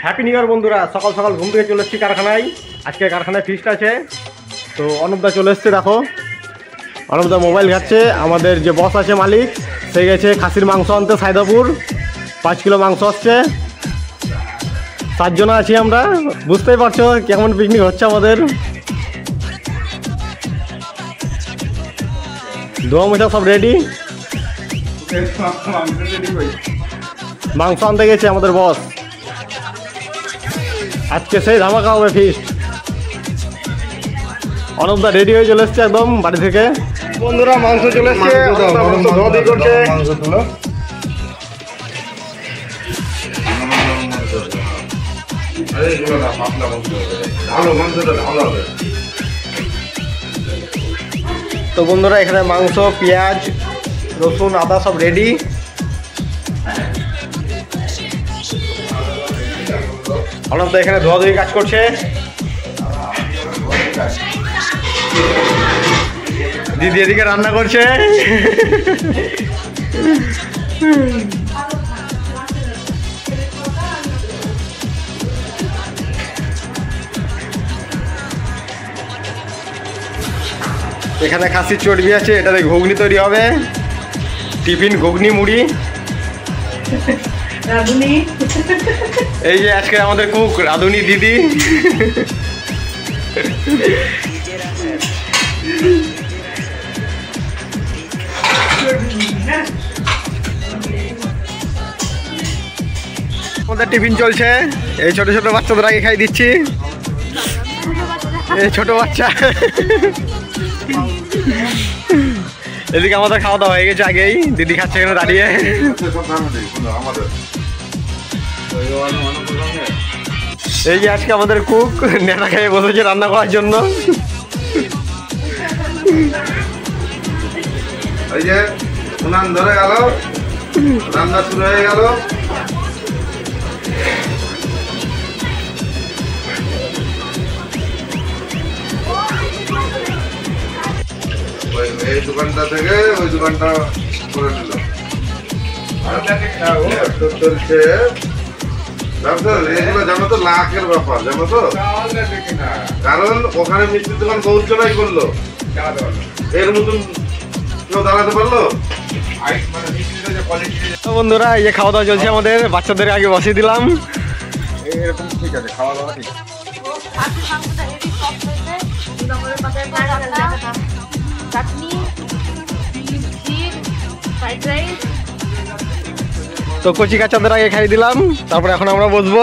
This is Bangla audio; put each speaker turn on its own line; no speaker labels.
হ্যাপি নিউ ইয়ার বন্ধুরা। সকাল সকাল ঘুম থেকে চলে এসেছি কারখানায়। আজকে কারখানায় ফিস্ট আছে, তো অনুপদা চলে এসছে। দেখো অনুপদা মোবাইল ঘাটছে। আমাদের যে বস আছে মালিক, সে গেছে খাসির মাংস আনতে সাইদাপুর। 5 কিলো মাংস আসছে। 7 জন আছি আমরা, বুঝতেই পারছো কেমন পিকনিক হচ্ছে আমাদের। ধোয়া মোছা সব রেডি। মাংস আনতে গেছে আমাদের বস। আজকে সেই ধামাকা হবে ফিস্ট। অনুপদা রেডি হয়ে চলে এসছে একদম বাড়ি থেকে। বন্ধুরা মাংস চলে এসছে, করছে। তো বন্ধুরা এখানে মাংস, পেঁয়াজ, রসুন, আদা সব রেডি। অনুপদা এখানে ধোয়াধুয়ি কাজ করছে। দিদি এদিকে রান্না করছে। এখানে খাসির চর্বি আছে, এটাতে ঘুগনি তৈরি হবে। টিফিন ঘুগনি মুড়ি। এই যে আজকে আমাদের কুক রাধুনি দিদি। আমাদের টিফিন চলছে। এই ছোট ছোট বাচ্চাদের আগে খাই দিচ্ছি। এই ছোট বাচ্চা। এদিকে আমাদের খাওয়া দাওয়া হয়ে গেছে আগেই। দিদি খাচ্ছে এখানে দাঁড়িয়ে। এই যে আজকে আমাদের কুক নেতা খেয়ে বসেছে রান্না করার জন্য।
এই যে উনান ধরে গেল, রান্না শুরু হয়ে গেল। এই দোকানটা থেকে ওই দোকানটা করে নিল। চলছে এগুলো জানো তো, লাখের ব্যাপার জানো তো। কারণ ওখানে মিষ্টির দোকান বহুত জনাই করলো, এর মতন কেউ দাঁড়াতে পারলো।
বন্ধুরা এই যে খাওয়া দাওয়া চলছে আমাদের। বাচ্চাদের আগে বসিয়ে দিলাম।
এরকম ঠিক আছে, খাওয়া দাওয়া ঠিক।
তো কচি কাচাদের আগে খাই দিলাম, তারপরে এখন আমরা বসবো।